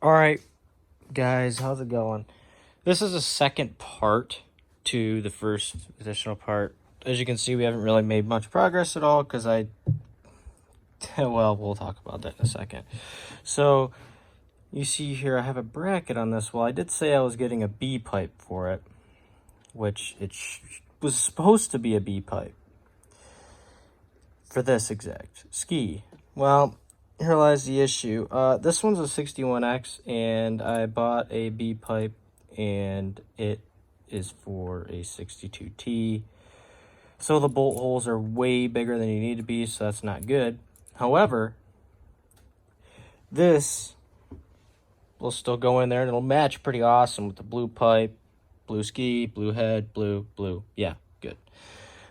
All right, guys, how's it going? This is a second part to the first additional part. As you can see, we haven't really made much progress at all because well, we'll talk about that in a second. So you see here, I have a bracket on this. Well, I did say I was getting a B pipe for it, which was supposed to be a B pipe for this exact ski. Well, here lies the issue. This one's a 61X, and I bought a B pipe, and it is for a 62T. So the bolt holes are way bigger than you need to be, so that's not good. However, this will still go in there, and it'll match pretty awesome with the blue pipe, blue ski, blue head, blue. Yeah, good.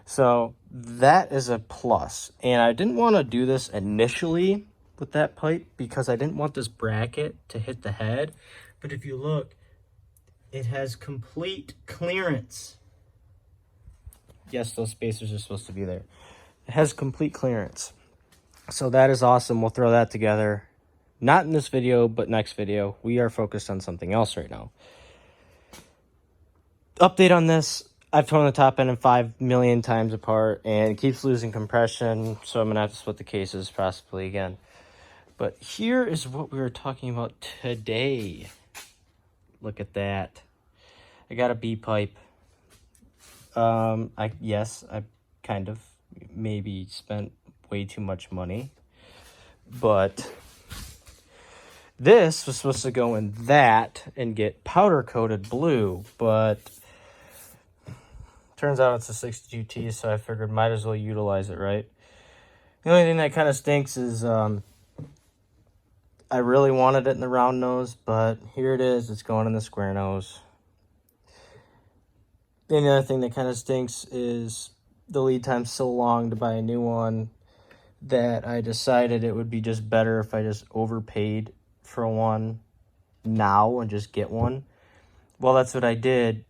So that is a plus. And I didn't want to do this initially with that pipe because I didn't want this bracket to hit the head. But if you look, it has complete clearance. Yes, those spacers are supposed to be there. It has complete clearance. So that is awesome. We'll throw that together. Not in this video, but next video. We are focused on something else right now. Update on this. I've torn the top end in 5 million times apart, and it keeps losing compression, so I'm going to have to split the cases possibly again. But here is what we were talking about today. Look at that. I got a B pipe. Yes, I kind of maybe spent way too much money, but this was supposed to go in that and get powder coated blue, but turns out it's a 62T, so I figured might as well utilize it, right? The only thing that kind of stinks is I really wanted it in the round nose, but here it is. It's going in the square nose. And the other thing that kind of stinks is the lead time's so long to buy a new one that I decided it would be just better if I just overpaid for one now and just get one. Well, that's what I did,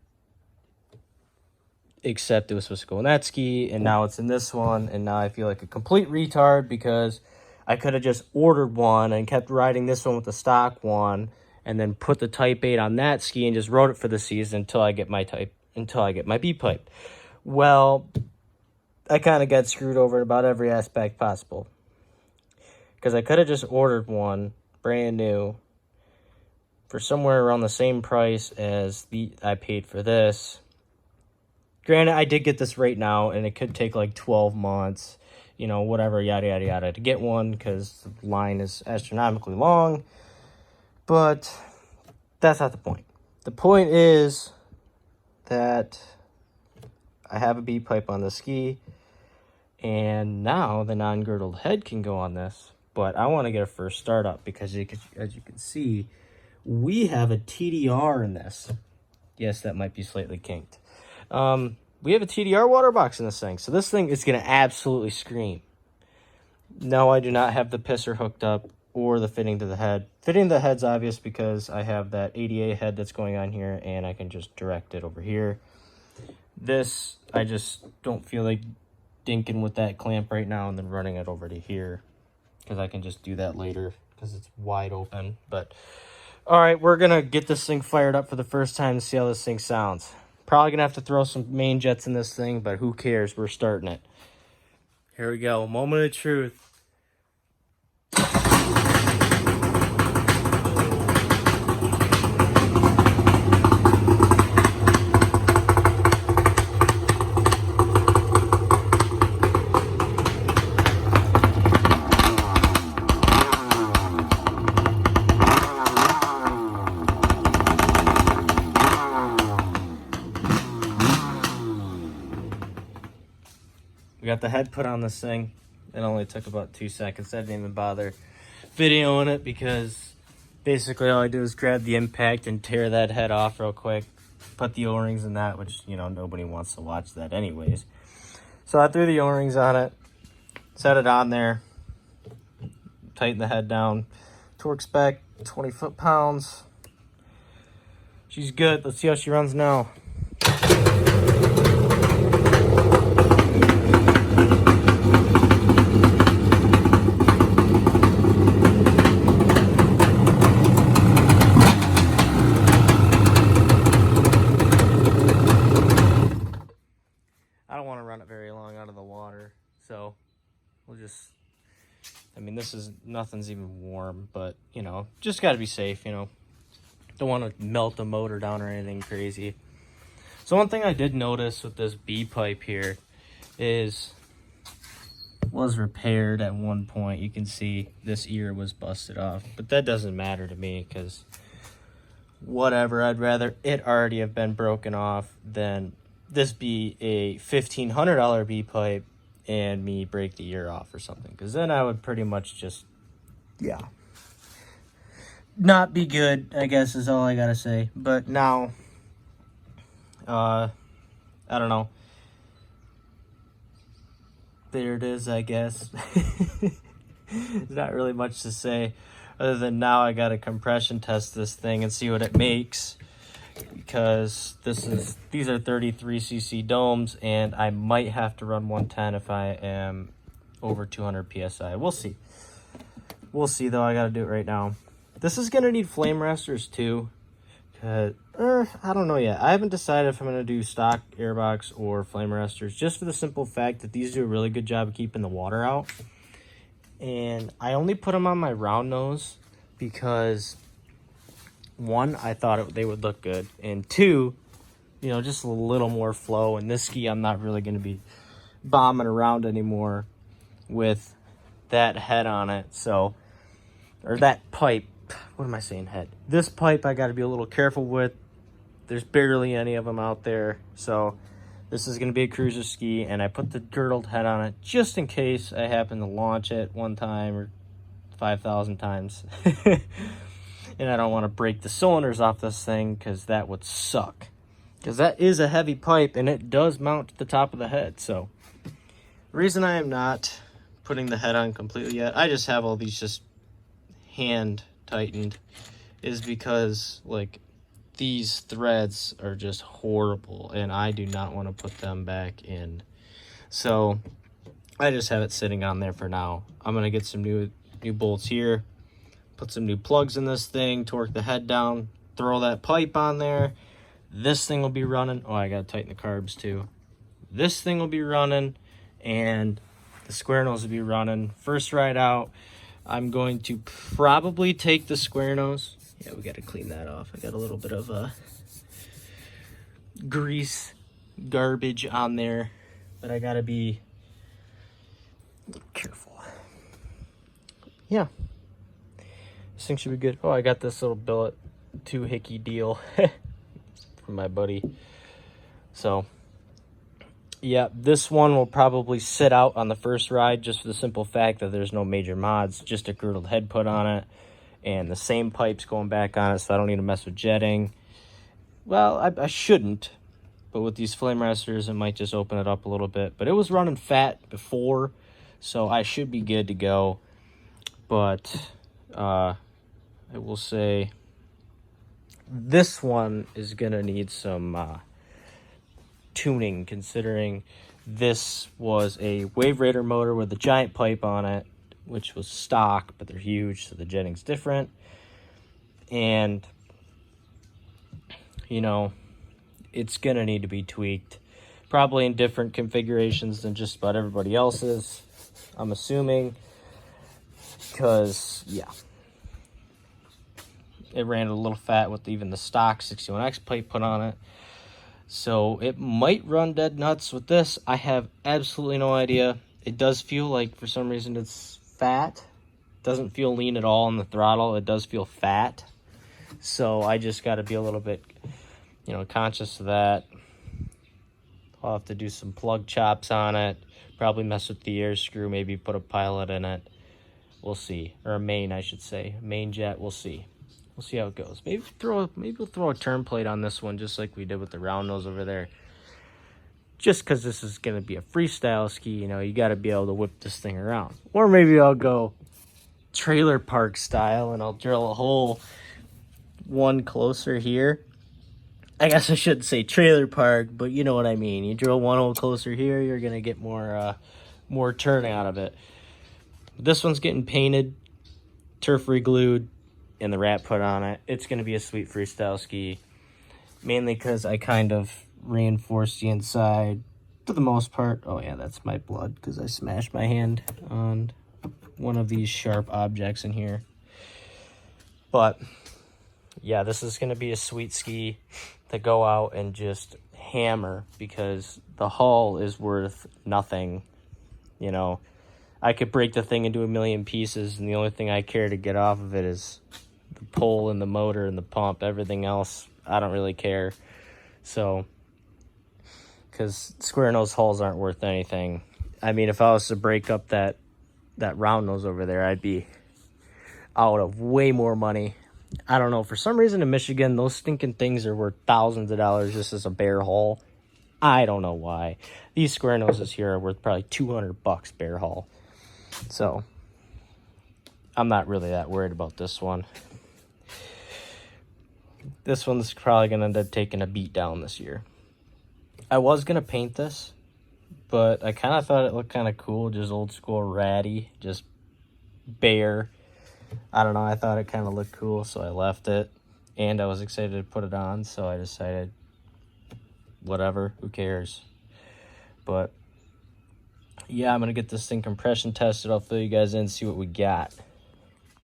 except it was supposed to go in that ski, and now it's in this one, and now I feel like a complete retard because I could have just ordered one and kept riding this one with the stock one, and then put the Type 8 on that ski and just rode it for the season until I get my B pipe. Well, I kind of got screwed over in about every aspect possible, because I could have just ordered one brand new for somewhere around the same price as I paid for this. Granted, I did get this right now, and it could take like 12 months, you know, whatever, yada, yada, yada, to get one, because the line is astronomically long. But that's not the point. The point is that I have a B pipe on the ski, and now the non-girdled head can go on this. But I want to get a first start up because, as you can see, we have a TDR in this. Yes, that might be slightly kinked. We have a TDR water box in this thing, so this thing is going to absolutely scream. No, I do not have the pisser hooked up or the fitting to the head. Fitting to the head's obvious because I have that ADA head that's going on here, and I can just direct it over here. This, I just don't feel like dinking with that clamp right now and then running it over to here, because I can just do that later because it's wide open. But all right, we're going to get this thing fired up for the first time to see how this thing sounds. Probably going to have to throw some main jets in this thing, but who cares? We're starting it. Here we go. Moment of truth. We got the head put on this thing. It only took about 2 seconds. I didn't even bother videoing it because basically all I do is grab the impact and tear that head off real quick. Put the O-rings in that, which, you know, nobody wants to watch that anyways. So I threw the O-rings on it, set it on there, tighten the head down. Torque spec, 20 foot-pounds. She's good. Let's see how she runs now. this is, nothing's even warm, but, you know, just got to be safe, you know. Don't want to melt the motor down or anything crazy. So one thing I did notice with this B pipe here is, was repaired at one point. You can see this ear was busted off, but that doesn't matter to me because whatever, I'd rather it already have been broken off than this be a $1,500 B pipe and me break the ear off or something, because then I would pretty much just, yeah, not be good, I guess is all I gotta say. But now, I don't know. There it is, I guess. There's not really much to say other than now I gotta compression test this thing and see what it makes, because these are 33cc domes, and I might have to run 110 if I am over 200 psi. We'll see. We'll see, though. I gotta do it right now. This is gonna need flame arresters too. I don't know yet. I haven't decided if I'm going to do stock airbox or flame arresters, just for the simple fact that these do a really good job of keeping the water out. And I only put them on my round nose because, one, I thought they would look good, and two, you know, just a little more flow. And this ski, I'm not really going to be bombing around anymore with that head on it. So, or that pipe. What am I saying, head? This pipe I got to be a little careful with. There's barely any of them out there. So this is going to be a cruiser ski, and I put the girdled head on it just in case I happen to launch it one time or 5,000 times. And I don't want to break the cylinders off this thing, because that would suck. Because that is a heavy pipe, and it does mount to the top of the head. So the reason I am not putting the head on completely yet, I just have all these just hand tightened, is because like these threads are just horrible and I do not want to put them back in. So I just have it sitting on there for now. I'm gonna get some new bolts here, put some new plugs in this thing, torque the head down, throw that pipe on there. This thing will be running. Oh, I gotta tighten the carbs too. This thing will be running, and the square nose will be running. First ride out, I'm going to probably take the square nose. Yeah, we got to clean that off. I got a little bit of grease garbage on there, but I got to be careful. Yeah, this thing should be good. Oh, I got this little billet 2 hickey deal from my buddy. So yeah, this one will probably sit out on the first ride, just for the simple fact that there's no major mods, just a girdled head put on it, and the same pipes going back on it, so I don't need to mess with jetting. Well, I shouldn't, but with these flame arresters, it might just open it up a little bit. But it was running fat before, so I should be good to go. But I will say this one is going to need some tuning, considering this was a Wave Raider motor with a giant pipe on it, which was stock, but they're huge, so the jetting's different. And you know, it's gonna need to be tweaked, probably in different configurations than just about everybody else's, I'm assuming, because yeah, it ran a little fat with even the stock 61X pipe put on it. So it might run dead nuts with this. I have absolutely no idea. It does feel like, for some reason, it's fat. It doesn't feel lean at all on the throttle. It does feel fat. So I just got to be a little bit, you know, conscious of that. I'll have to do some plug chops on it. Probably mess with the air screw. Maybe put a pilot in it. We'll see. Or a main, I should say. Main jet. We'll see. We'll see how it goes. Maybe we'll throw a turn plate on this one, just like we did with the round nose over there. Just because this is going to be a freestyle ski, you know, you got to be able to whip this thing around. Or maybe I'll go trailer park style, and I'll drill a hole one closer here. I guess I shouldn't say trailer park, but you know what I mean. You drill one hole closer here, you're going to get more turn out of it. This one's getting painted, turf re-glued, and the wrap put on it. It's going to be a sweet freestyle ski, mainly because I kind of reinforced the inside for the most part. Oh yeah, that's my blood because I smashed my hand on one of these sharp objects in here. But yeah, this is going to be a sweet ski to go out and just hammer, because the hull is worth nothing. You know, I could break the thing into a million pieces, and the only thing I care to get off of it is the pole and the motor and the pump. Everything else, I don't really care. So, because square nose hulls aren't worth anything. I mean, if I was to break up that round nose over there, I'd be out of way more money. I don't know, for some reason in Michigan, those stinking things are worth thousands of dollars just as a bare hull. I don't know why. These square noses here are worth probably $200 bare hull. So I'm not really that worried about this one. This one's probably going to end up taking a beat down this year. I was going to paint this, but I kind of thought it looked kind of cool, just old school ratty, just bare. I don't know, I thought it kind of looked cool, so I left it. And I was excited to put it on, so I decided, whatever, who cares. But yeah, I'm going to get this thing compression tested. I'll fill you guys in, see what we got.